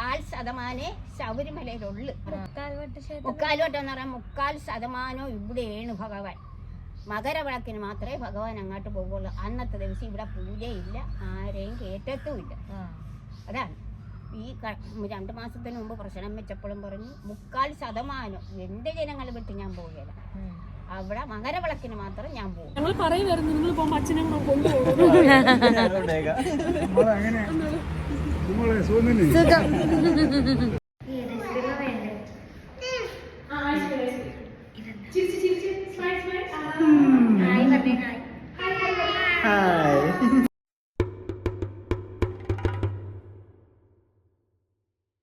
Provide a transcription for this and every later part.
1% ശബരിമലയിലുള്ളു. 1% ഇവിടെയാണ് ഭഗവാൻ. മകരവിളക്കിന് മാത്രമേ ഭഗവാൻ അങ്ങോട്ട് പോകുള്ളൂ. അന്നത്തെ ദിവസം ഇവിടെ പൂജയില്ല, ആരെയും കേറ്റത്തുമില്ല. അതാണ് ഈ 2 മാസത്തിന് മുമ്പ് പ്രശ്നം വെച്ചപ്പോഴും പറഞ്ഞു 1% എന്റെ ജനങ്ങൾ വിട്ട് ഞാൻ പോവുകയില്ല. അവിടെ മകരവിളക്കിന് മാത്രം ഞാൻ പോകും. ഞങ്ങൾ പറയുമായിരുന്നു നിങ്ങൾ പോകുമ്പോ അച്ഛനെ കൊണ്ടുപോകും.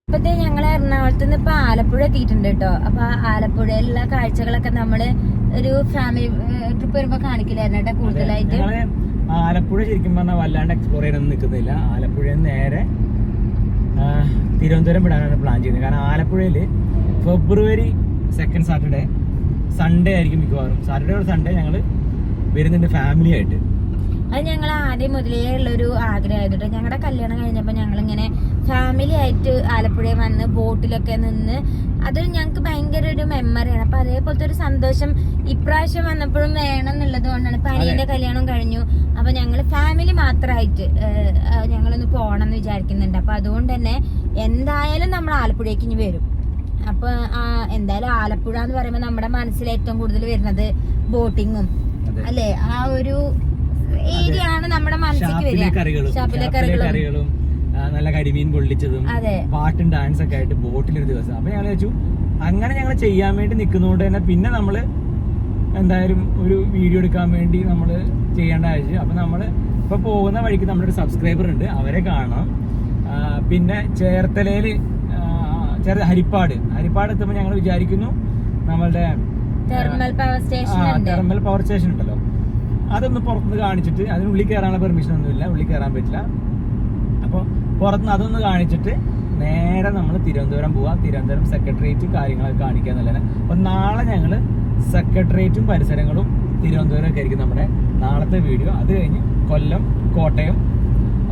ഇപ്പത്തെ ഞങ്ങൾ എറണാകുളത്ത് നിന്ന് ഇപ്പൊ ആലപ്പുഴ എത്തിയിട്ടുണ്ട് കേട്ടോ. അപ്പൊ ആലപ്പുഴയിലുള്ള കാഴ്ചകളൊക്കെ നമ്മള് ഒരു ഫാമിലി ട്രിപ്പ് വരുമ്പോ കാണിക്കില്ലായിരുന്നു കൂടുതലായിട്ട്. ആലപ്പുഴ ശരിക്കും പറഞ്ഞാൽ വല്ലാണ്ട് എക്സ്പ്ലോർ ചെയ്യാനൊന്നും നിൽക്കുന്നില്ല. ആലപ്പുഴ നേരെ തിരുവനന്തപുരം വിടാനാണ് പ്ലാൻ ചെയ്യുന്നത്. കാരണം ആലപ്പുഴയില് ഫെബ്രുവരി 2nd സാറ്റർഡേ സൺഡേ ആയിരിക്കും മിക്കവാറും. സാറ്റർഡേ ഒരു സൺഡേ ഞങ്ങൾ വരുന്നുണ്ട് ഫാമിലി ആയിട്ട്. അത് ഞങ്ങൾ ആദ്യം മുതലേ ഉള്ളൊരു ആഗ്രഹമായിരുന്നു. ഞങ്ങളുടെ കല്യാണം കഴിഞ്ഞപ്പോൾ ഞങ്ങളിങ്ങനെ ഫാമിലി ആയിട്ട് ആലപ്പുഴയിൽ വന്ന് ബോട്ടിലൊക്കെ നിന്ന് അത് ഞങ്ങൾക്ക് ഭയങ്കര ഒരു മെമ്മറിയാണ്. അപ്പൊ അതേപോലത്തെ ഒരു സന്തോഷം ഇപ്രാവശ്യം വന്നപ്പോഴും വേണം എന്നുള്ളത് കൊണ്ടാണ്. ഇപ്പൊ അനിയന്റെ കല്യാണം കഴിഞ്ഞു. അപ്പൊ ഞങ്ങള് ഫാമിലി മാത്രമായിട്ട് ഞങ്ങളൊന്ന് പോകണം എന്ന് വിചാരിക്കുന്നുണ്ട്. അപ്പൊ അതുകൊണ്ട് തന്നെ എന്തായാലും നമ്മൾ ആലപ്പുഴയ്ക്ക് ഇനി വരും. അപ്പൊ എന്തായാലും ആലപ്പുഴ എന്ന് പറയുമ്പോൾ നമ്മുടെ മനസ്സിൽ ഏറ്റവും കൂടുതൽ വരുന്നത് ബോട്ടിങ്ങും അല്ലെ, ആ ഒരു ഏരിയ ആണ് നമ്മുടെ മനസ്സിലേക്ക് വരിക. ഷാപ്പിലെ കറികളും നല്ല കരിമീൻ പൊള്ളിച്ചതും പാട്ടും ഡാൻസ് ഒക്കെ ആയിട്ട് ബോട്ടിലൊരു ദിവസം. അപ്പൊ ഞങ്ങൾ വെച്ചു അങ്ങനെ ഞങ്ങൾ ചെയ്യാൻ വേണ്ടി നിൽക്കുന്നതുകൊണ്ട് തന്നെ പിന്നെ നമ്മള് എന്തായാലും ഒരു വീഡിയോ എടുക്കാൻ വേണ്ടി നമ്മള് ചെയ്യേണ്ട ആവശ്യം. അപ്പൊ നമ്മള് ഇപ്പൊ പോകുന്ന വഴിക്ക് നമ്മളൊരു സബ്സ്ക്രൈബർ ഉണ്ട്, അവരെ കാണാം. പിന്നെ ചേർത്തലയില് ഹരിപ്പാട് എത്തുമ്പോൾ ഞങ്ങൾ വിചാരിക്കുന്നു നമ്മളുടെ തെർമൽ പവർ സ്റ്റേഷൻ ഉണ്ടല്ലോ, അതൊന്ന് പുറത്തുനിന്ന് കാണിച്ചിട്ട്, അതിനുള്ളിൽ കയറാനുള്ള പെർമിഷൻ ഒന്നുമില്ല, ഉള്ളിൽ കയറാൻ പറ്റില്ല. അപ്പോൾ പുറത്തുനിന്ന് അതൊന്ന് കാണിച്ചിട്ട് നേരെ നമ്മൾ തിരുവനന്തപുരം പോവാം. തിരുവനന്തപുരം സെക്രട്ടേറിയറ്റ് കാര്യങ്ങളൊക്കെ കാണിക്കുക എന്നുള്ളതാണ്. അപ്പം നാളെ ഞങ്ങൾ സെക്രട്ടേറിയറ്റും പരിസരങ്ങളും തിരുവനന്തപുരം ഒക്കെ ആയിരിക്കും നമ്മുടെ നാളത്തെ വീഡിയോ. അത് കഴിഞ്ഞ് കൊല്ലം, കോട്ടയം,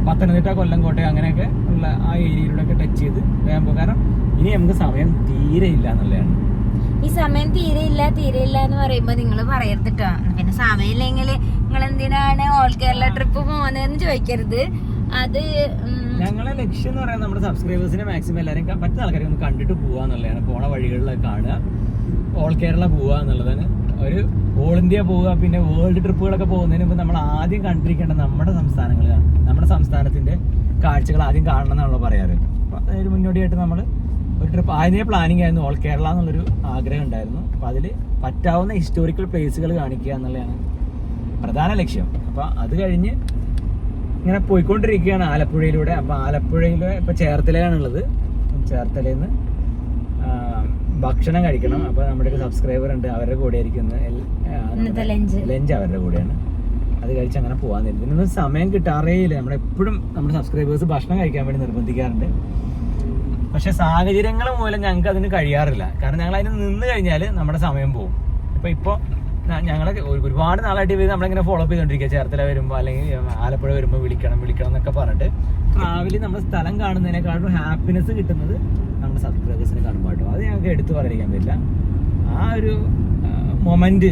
പത്തനംതിട്ട, കൊല്ലം, കോട്ടയം അങ്ങനെയൊക്കെ ഉള്ള ആ ഏരിയയിലൂടെയൊക്കെ ടച്ച് ചെയ്ത് വേഗം പോകും. കാരണം ഇനി നമുക്ക് സമയം തീരെ ഇല്ല എന്നുള്ളതാണ്. ഈ സമയം തീരെയില്ല എന്ന് പറയുമ്പോ നിങ്ങൾ പറയരുതിട്ടോ. പിന്നെ സമയമില്ലെങ്കിൽ നിങ്ങൾ എന്തിനാണ് ഓൾ കേരള ട്രിപ്പ് പോകുന്നതെന്ന് ചോദിക്കരുത്. അത് ഞങ്ങളെ ലക്ഷ്യം എന്ന് പറയുന്നത് നമ്മുടെ സബ്സ്ക്രൈബേഴ്സിനെ മാക്സിമം എല്ലാവരും പറ്റുന്ന ആൾക്കാരെ ഒന്ന് കണ്ടിട്ട് പോവുക എന്നുള്ളതാണ്. പോണ വഴികളിലൊക്കെ കാണുക, ഓൾ കേരള പോവുക എന്നുള്ളതാണ്. ഒരു ഓൾ ഇന്ത്യ പോവുക, പിന്നെ വേൾഡ് ട്രിപ്പുകളൊക്കെ പോകുന്നതിന് മുമ്പ് നമ്മൾ ആദ്യം കണ്ടിരിക്കേണ്ടത് നമ്മുടെ സംസ്ഥാനങ്ങളാണ്. നമ്മുടെ സംസ്ഥാനത്തിന്റെ കാഴ്ചകൾ ആദ്യം കാണണം എന്നാണല്ലോ പറയാറ്. അപ്പൊ അതിന് മുന്നോടിയായിട്ട് നമ്മൾ ഒരു ട്രിപ്പ് ആദ്യമേ പ്ലാനിങ് ആയിരുന്നു. ഓൾ കേരള എന്നുള്ളൊരു ആഗ്രഹം ഉണ്ടായിരുന്നു. അപ്പൊ അതിൽ പറ്റാവുന്ന ഹിസ്റ്റോറിക്കൽ പ്ലേസുകൾ കാണിക്കുക എന്നുള്ളതാണ് പ്രധാന ലക്ഷ്യം. അപ്പൊ അത് കഴിഞ്ഞ് ഇങ്ങനെ പോയിക്കൊണ്ടിരിക്കുകയാണ് ആലപ്പുഴയിലൂടെ. അപ്പൊ ആലപ്പുഴയിൽ ഇപ്പൊ ചേർത്തലയാണുള്ളത്. ചേർത്തലയിൽ നിന്ന് ഭക്ഷണം കഴിക്കണം. അപ്പൊ നമ്മുടെ ഒരു സബ്സ്ക്രൈബർ ഉണ്ട്, അവരുടെ കൂടെ ആയിരിക്കുന്നത് ലഞ്ച് അവരുടെ കൂടെയാണ്. അത് കഴിച്ച് അങ്ങനെ പോകാൻ തരും. ഇതിനൊന്നും സമയം കിട്ടാറേയില്ല. നമ്മളെപ്പോഴും നമ്മുടെ സബ്സ്ക്രൈബേഴ്സ് ഭക്ഷണം കഴിക്കാൻ വേണ്ടി നിർബന്ധിക്കാറുണ്ട്. പക്ഷെ സാഹചര്യങ്ങൾ മൂലം ഞങ്ങൾക്ക് അതിന് കഴിയാറില്ല. കാരണം ഞങ്ങൾ അതിന് നിന്ന് കഴിഞ്ഞാൽ നമ്മുടെ സമയം പോകും. ഇപ്പോൾ ഞങ്ങളെ ഒരുപാട് നാളായിട്ട് നമ്മളിങ്ങനെ ഫോളോ അപ്പ് ചെയ്തുകൊണ്ടിരിക്കുക. ചേർത്തല വരുമ്പോൾ അല്ലെങ്കിൽ ആലപ്പുഴ വരുമ്പോൾ വിളിക്കണം എന്നൊക്കെ പറഞ്ഞിട്ട് ട്രാവലിൽ നമ്മുടെ സ്ഥലം കാണുന്നതിനേക്കാളും ഹാപ്പിനെസ് കിട്ടുന്നത് നമ്മുടെ സബ്സ്ക്രൈബേഴ്സിനെ കാണുമ്പോൾ കേട്ടോ. അത് ഞങ്ങൾക്ക് എടുത്തു പറയാൻ പറ്റില്ല. ആ ഒരു മൊമെന്റ്,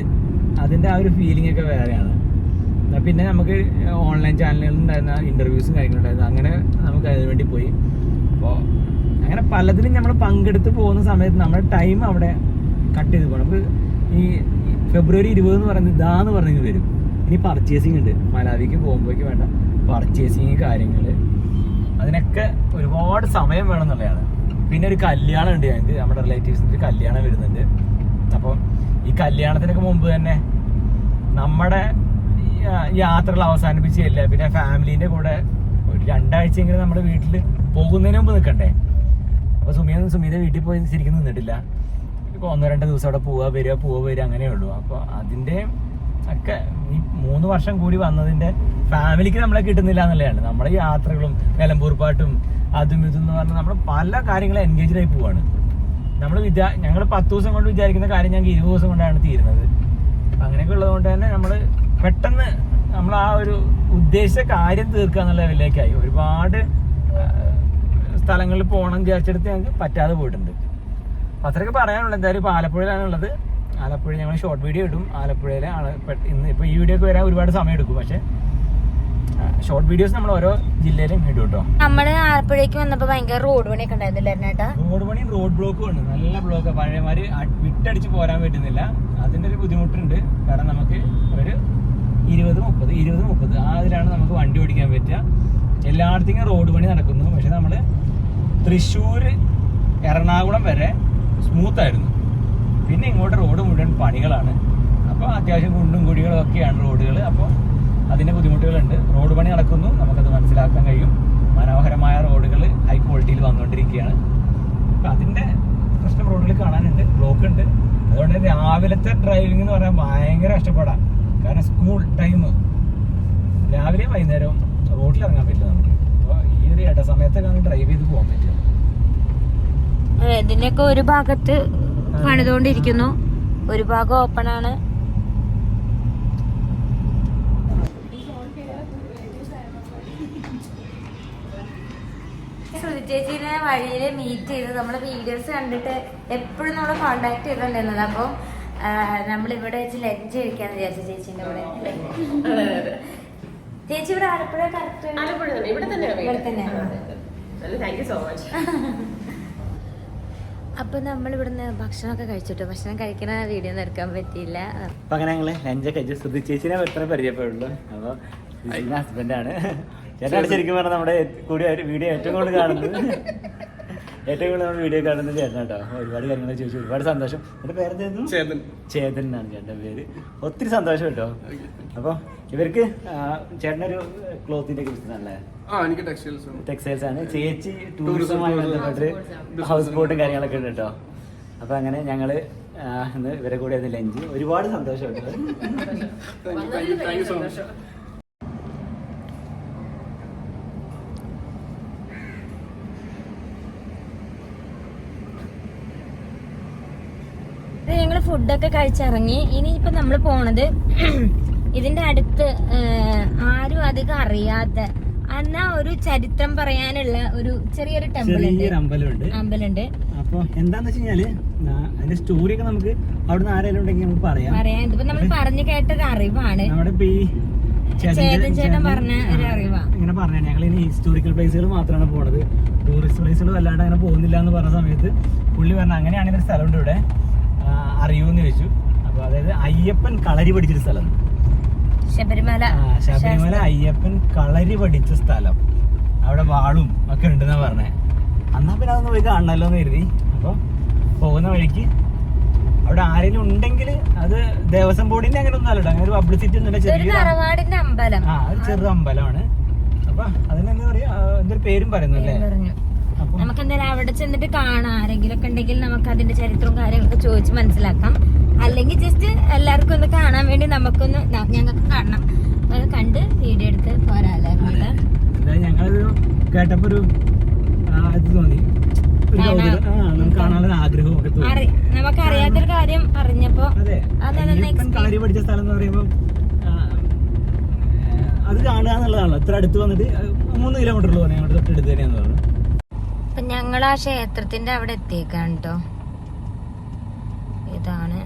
അതിൻ്റെ ആ ഒരു ഫീലിംഗ് ഒക്കെ വേറെയാണ്. പിന്നെ നമുക്ക് ഓൺലൈൻ ചാനലുകളിൽ ഉണ്ടായിരുന്ന ഇന്റർവ്യൂസും കാര്യങ്ങളുണ്ടായിരുന്നു. അങ്ങനെ നമുക്ക് അതിനു വേണ്ടി പോയി. അപ്പോൾ അങ്ങനെ പലതിലും നമ്മൾ പങ്കെടുത്ത് പോകുന്ന സമയത്ത് നമ്മുടെ ടൈം അവിടെ കട്ട് ചെയ്ത് പോകണം. നമുക്ക് ഈ ഫെബ്രുവരി 20 എന്ന് പറയുന്നത് ഇതാന്ന് പറഞ്ഞ് വരും. ഇനി പർച്ചേസിങ് ഉണ്ട്, മലാവിക്ക് പോകുമ്പോഴേക്ക് വേണ്ട പർച്ചേസിങ് കാര്യങ്ങൾ, അതിനൊക്കെ ഒരുപാട് സമയം വേണം എന്നുള്ളതാണ്. പിന്നെ ഒരു കല്യാണം ഉണ്ട് ഞങ്ങൾക്ക്, നമ്മുടെ റിലേറ്റീവ്സിൻ്റെ കല്യാണം വരുന്നുണ്ട്. അപ്പോൾ ഈ കല്യാണത്തിനൊക്കെ മുമ്പ് തന്നെ നമ്മുടെ യാത്രകൾ അവസാനിപ്പിച്ചില്ല. പിന്നെ ഫാമിലീൻ്റെ കൂടെ ഒരു 2 ആഴ്ചയെങ്കിലും നമ്മുടെ വീട്ടിൽ പോകുന്നതിന് മുമ്പ് നിൽക്കണ്ടേ. അപ്പോൾ സുമീത വീട്ടിൽ പോയി ശരിക്കും നിന്നിട്ടില്ല. 1-2 ദിവസം അവിടെ പോവുക വരിക അങ്ങനെയുള്ളൂ. അപ്പോൾ അതിൻ്റെ ഒക്കെ ഈ 3 വർഷം കൂടി വന്നതിൻ്റെ ഫാമിലിക്ക് നമ്മളെ കിട്ടുന്നില്ല എന്നുള്ളതാണ്. നമ്മുടെ യാത്രകളും നിലമ്പൂർ പാട്ടും അതും ഇതെന്ന് പറഞ്ഞാൽ നമ്മൾ പല കാര്യങ്ങളും എൻഗേജ്ഡ് ആയി പോവാണ്. ഞങ്ങൾ 10 ദിവസം കൊണ്ട് വിചാരിക്കുന്ന കാര്യം ഞങ്ങൾക്ക് 20 ദിവസം കൊണ്ടാണ് തീരുന്നത്. അങ്ങനെയൊക്കെ ഉള്ളതുകൊണ്ട് തന്നെ നമ്മൾ പെട്ടെന്ന് നമ്മൾ ആ ഒരു ഉദ്ദേശിച്ച കാര്യം തീർക്കുക എന്നുള്ള ലെവലിലേക്കായി. ഒരുപാട് സ്ഥലങ്ങളിൽ പോകണം വിചാരിച്ചെടുത്ത് ഞങ്ങൾക്ക് പറ്റാതെ പോയിട്ടുണ്ട്. അത്രയൊക്കെ പറയാനുള്ളൂ. എന്തായാലും ഇപ്പോൾ ആലപ്പുഴയിലാണുള്ളത്. ആലപ്പുഴ ഞങ്ങൾ ഷോർട്ട് വീഡിയോ ഇടും. ആലപ്പുഴയിലെ ഇന്ന് ഇപ്പോൾ ഈ വീഡിയോക്ക് വരാൻ ഒരുപാട് സമയം എടുക്കും. പക്ഷേ ഷോർട്ട് വീഡിയോസ് നമ്മൾ ഓരോ ജില്ലയിലും ഇടും കേട്ടോ. നമ്മള് ആലപ്പുഴയ്ക്ക് വന്നപ്പോ ഭയങ്കര റോഡ് പണിയൊക്കെ ഉണ്ടായിരുന്നില്ല? റോഡ് പണിയും റോഡ് ബ്ലോക്കും ഉണ്ട്. നല്ല ബ്ലോക്ക്. പഴയമാര് വിട്ടടിച്ച് പോരാൻ പറ്റുന്നില്ല. അതിന്റെ ഒരു ബുദ്ധിമുട്ടുണ്ട്. കാരണം നമുക്ക് ഒരു 20-30 അതിലാണ് നമുക്ക് വണ്ടി ഓടിക്കാൻ പറ്റുക. എല്ലായിടത്തേക്കും റോഡ് പണി നടക്കുന്നു. പക്ഷെ നമ്മള് തൃശ്ശൂര് എറണാകുളം വരെ സ്മൂത്ത് ആയിരുന്നു. പിന്നെ ഇങ്ങോട്ട് റോഡ് മുഴുവൻ പണികളാണ്. അപ്പോൾ അത്യാവശ്യം കുണ്ടും കുഴികളും ഒക്കെയാണ് റോഡുകൾ. അപ്പോൾ അതിൻ്റെ ബുദ്ധിമുട്ടുകളുണ്ട്. റോഡ് പണി നടക്കുന്നു, നമുക്കത് മനസ്സിലാക്കാൻ കഴിയും. മനോഹരമായ റോഡുകൾ ഹൈ ക്വാളിറ്റിയിൽ വന്നുകൊണ്ടിരിക്കുകയാണ്. അപ്പം അതിൻ്റെ പ്രശ്നം റോഡിൽ കാണാനുണ്ട്, ബ്ലോക്ക് ഉണ്ട്. അതുകൊണ്ട് രാവിലത്തെ ഡ്രൈവിംഗ് എന്ന് പറയാൻ ഭയങ്കര കഷ്ടപ്പാടാണ്. കാരണം സ്കൂൾ ടൈം രാവിലെ വൈകുന്നേരവും റോഡിൽ ഇറങ്ങാൻ പറ്റില്ല നമുക്ക്. അപ്പോൾ ഈ ഒരു ഇടസമയത്തൊക്കെയാണ് ഡ്രൈവ് ചെയ്ത് പോകാൻ പറ്റുക. ഇതിന്റെയൊക്കെ ഒരു ഭാഗത്ത് പണിതുകൊണ്ടിരിക്കുന്നു, ഒരു ഭാഗം ഓപ്പൺ ആണ്. ശ്രുതി ചേച്ചീനെ വഴിയില് മീറ്റ് ചെയ്ത് നമ്മളെ വീഡിയോസ് കണ്ടിട്ട് എപ്പോഴും നമ്മളെ കോണ്ടാക്ട് ചെയ്തോണ്ടിരുന്നത്. അപ്പം നമ്മളിവിടെ വെച്ച് ലഞ്ച് കഴിക്കാന്ന് വിചാരിച്ചു ചേച്ചീന്റെ കൂടെ. ചേച്ചി ഇവിടെ ആലപ്പുഴ കറക്റ്റ് ഇവിടെ തന്നെ. അപ്പൊ നമ്മൾ ഇവിടുന്ന് ഭക്ഷണമൊക്കെ കഴിച്ചിട്ടു. ഭക്ഷണം കഴിക്കുന്ന വീഡിയോ ഒന്നും എടുക്കാൻ പറ്റിയില്ല. അപ്പൊ അങ്ങനെ ഞങ്ങള് ലഞ്ചൊക്കെ കഴിച്ചു. ശ്രുതി ചേച്ചിനെ എത്ര പരിചയപ്പെടുള്ളൂ. അപ്പൊ ഹസ്ബൻഡാണ്. ചേട്ടനാണ് ശരിക്കും പറഞ്ഞാൽ നമ്മുടെ കൂടി വീഡിയോ ഏറ്റവും കൂടുതൽ കാണുന്നത്. ഏറ്റവും കൂടുതൽ നമ്മൾ വീഡിയോ കാണുന്നത് ചേട്ടൻ കേട്ടോ. ഒരുപാട് കാര്യങ്ങൾ ചോദിച്ചു, ഒരുപാട് സന്തോഷം. എന്റെ പേരെന്തായിരുന്നു? ചേതൻ എന്നാണ് ചേട്ടൻ്റെ പേര്. ഒത്തിരി സന്തോഷം കേട്ടോ. അപ്പൊ ഇവർക്ക് ചേട്ടനൊരു ക്ലോത്തിന്റെ ഒക്കെ ബിസിനസ് അല്ലേ? ടെക്സ്റ്റൈൽസ് ആണ്. ചേച്ചി ടൂറിസവുമായി ബന്ധപ്പെട്ട് ഹൗസ് ബോട്ടും കാര്യങ്ങളൊക്കെ ഉണ്ട് കേട്ടോ. അപ്പൊ അങ്ങനെ ഞങ്ങള് ഇന്ന് ഇവരെ കൂടെ ലഞ്ച്. ഒരുപാട് സന്തോഷം കേട്ടോ. ഞങ്ങള് ഫുഡൊക്കെ കഴിച്ചിറങ്ങി. ഇനിയിപ്പോ നമ്മള് പോണത് ഇതിന്റെ അടുത്ത് ആരും അധികം അറിയാത്ത എന്നാ ഒരു ചരിത്രം പറയാനുള്ള ഒരു ചെറിയൊരു അമ്പലമുണ്ട്. അപ്പൊ എന്താന്ന് വെച്ച് കഴിഞ്ഞാല് അതിന്റെ സ്റ്റോറി ഒക്കെ നമുക്ക് അവിടുന്ന് ആരെങ്കിലും ഉണ്ടെങ്കിൽ നമുക്ക് പറയാം. ഇതിപ്പോ നമ്മൾ പറഞ്ഞു കേട്ടൊരു അറിവാണ്. നമ്മുടെ ഇപ്പൊ ഈ ചേട്ടൻ പറഞ്ഞ ഒരു അറിവാണ്. ഇങ്ങനെ പറഞ്ഞാണ് ഞങ്ങൾ ഇനി ഹിസ്റ്റോറിക്കൽ പ്ലേസുകൾ മാത്രമാണ് പോണത്, ടൂറിസ്റ്റ് പ്ലേസുകൾ വല്ലാണ്ട് അങ്ങനെ പോകുന്നില്ല എന്ന് പറഞ്ഞ സമയത്ത് പുള്ളി പറഞ്ഞ അങ്ങനെയാണെങ്കിൽ ഒരു സ്ഥലമുണ്ട് ഇവിടെ അറിയൂന്ന് ചോദിച്ചു. അപ്പൊ അതായത് അയ്യപ്പൻ കളരി പഠിച്ചൊരു സ്ഥലം, ശബരിമല അയ്യപ്പൻ കളരി പഠിച്ച സ്ഥലം. അവിടെ വാളും ഒക്കെ ഉണ്ടെന്നാ പറഞ്ഞേ. എന്നാ പിന്നെ അതൊന്ന് പോയി കാണണല്ലോ എന്ന് കരുതി. അപ്പൊ പോകുന്ന വഴിക്ക് അവിടെ ആരെങ്കിലും ഉണ്ടെങ്കിൽ അത് ദേവസ്വം ബോർഡിന്റെ അങ്ങനെ ഒന്നും അല്ലട്ടോ, അങ്ങനെ ഒരു പബ്ലിസിറ്റി ഒന്നും ഒരു ചെറു അമ്പലമാണ്. അപ്പൊ അതിനെന്താ പറയാ, എന്തൊരു പേരും പറയുന്നു അല്ലേ. നമുക്ക് എന്തായാലും അവിടെ ചെന്നിട്ട് കാണാം. ആരെങ്കിലും ഒക്കെ ഉണ്ടെങ്കിൽ നമുക്ക് അതിന്റെ ചരിത്രവും കാര്യങ്ങളൊക്കെ ചോദിച്ച് മനസ്സിലാക്കാം. അല്ലെങ്കിൽ ജസ്റ്റ് എല്ലാവർക്കും ഒന്ന് കാണാൻ വേണ്ടി നമുക്കൊന്ന് ഞങ്ങൾക്ക് കാണണം, കണ്ട് വീഡിയോ എടുത്ത് പോരാല്ലേ. ഞങ്ങളൊരു കേട്ടപ്പോ ഒരു ഇത് തോന്നി, കാണാനുള്ള ആഗ്രഹമൊക്കെ തോന്നി. നമുക്ക് അറിയാത്തൊരു കാര്യം പറഞ്ഞപ്പോ കളരി പഠിച്ച സ്ഥലം എന്ന് പറയുമ്പോ അത് കാണുക എന്നുള്ളതാണല്ലോ. ഇത്ര അടുത്ത് വന്നിട്ട് 3 കിലോമീറ്റർ ഉള്ളൂ ഞങ്ങളുടെ തൊട്ടടുത്ത് തന്നെയാന്ന് പറഞ്ഞു. അപ്പൊ ഞങ്ങൾ ആ ക്ഷേത്രത്തിന്റെ അവിടെ എത്തിയേക്കാണ് കേട്ടോ. ഇതാണ്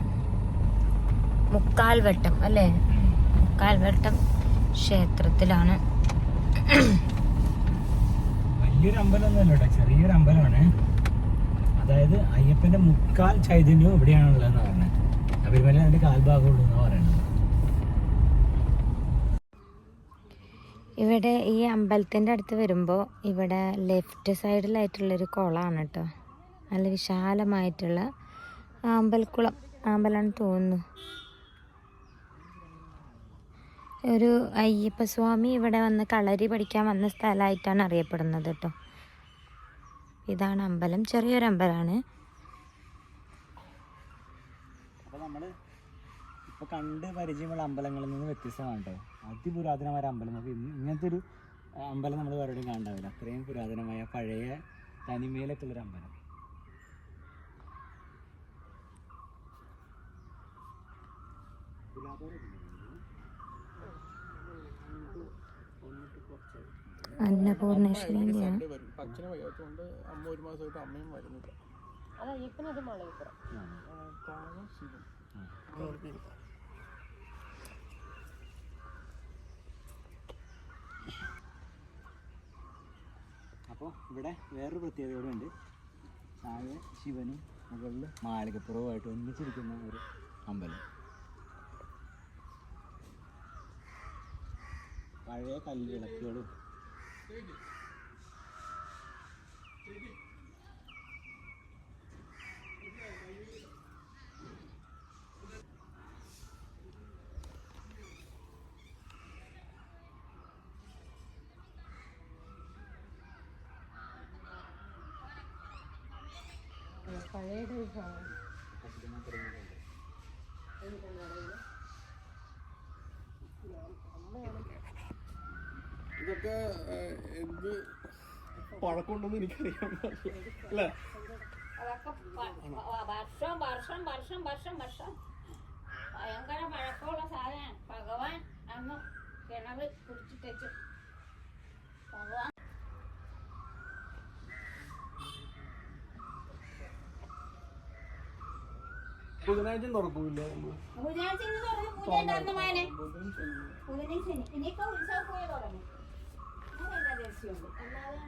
മുക്കാൽവട്ടം അല്ലേ, മുക്കാൽവട്ടം ക്ഷേത്രത്തിലാണ്. വലിയൊരു അമ്പലമൊന്നുമല്ല കേട്ടോ, ചെറിയൊരു അമ്പലമാണ്. അതായത് അയ്യപ്പന്റെ മുക്കാൽ ചൈതന്യവും ഇവിടെയാണുള്ളതെന്ന് പറഞ്ഞത്. ശബരിമല അതിന്റെ കാൽഭാഗമുള്ളൂ എന്നാ പറയണത്. ഇവിടെ ഈ അമ്പലത്തിൻ്റെ അടുത്ത് വരുമ്പോൾ ഇവിടെ ലെഫ്റ്റ് സൈഡിലായിട്ടുള്ളൊരു കുളമാണ് കേട്ടോ. നല്ല വിശാലമായിട്ടുള്ള അമ്പലക്കുളം, അമ്പലമാണെന്ന് തോന്നുന്നു. ഒരു അയ്യപ്പസ്വാമി ഇവിടെ വന്ന് കളരി പഠിക്കാൻ വന്ന സ്ഥലമായിട്ടാണ് അറിയപ്പെടുന്നത് കേട്ടോ. ഇതാണ് അമ്പലം, ചെറിയൊരു അമ്പലമാണ്. ഇപ്പൊ കണ്ട് പരിചയമുള്ള അമ്പലങ്ങളിൽ നിന്ന് വ്യത്യസ്തമാണ് കേട്ടോ. അതിപുരാതനമായ അമ്പലം. നമുക്ക് ഇങ്ങനത്തെ ഒരു അമ്പലം നമ്മൾ വേറെയും കാണാവില്ല. അത്രയും പുരാതനമായ പഴയ തനിമയിലൊക്കെ ഉള്ളൊരു അമ്പലം. അന്നപൂർണേശ്വരിയാണ്. അച്ഛന് വയ്യാത്തതുകൊണ്ട് അമ്മ 1 മാസമായിട്ട് അമ്മയും വരുന്നില്ല. അത് അയ്യപ്പനത് മാളയപ്പുറം. ശിവൻ അപ്പോൾ ഇവിടെ വേറൊരു പ്രത്യേകത കൂടെ ഉണ്ട്. താഴെ ശിവനും മുകളിൽ മാളികപ്പുറവുമായിട്ട് ഒന്നിച്ചിരിക്കുന്ന ഒരു അമ്പലം. പഴയ കല്ലുവിളക്കുകളും പഴയ ടൈപ്പാണ്. ഇതൊക്കെ എന്ത് പഴക്കമുണ്ടെന്ന് എനിക്കറിയാം അല്ലേ? അതൊക്കെ വർഷം ഭയങ്കര പഴക്കമുള്ള സാധനം. ഭഗവാൻ അന്ന് കിണറ് കുടിച്ചിട്ടു. ഭഗവാൻ ബുധനാഴ്ച തുറക്കൂല്ലേ? ബുധനാഴ്ച ഇന്ന് തുറന്ന് പൂജ ഉണ്ടായിരുന്നു മോനെ. ബുധനും ശനി ഇനിയിപ്പോ ഉത്സവം പോയി തുടങ്ങി. അങ്ങനെയുള്ള ദിവസമുണ്ട്. അല്ലാതെ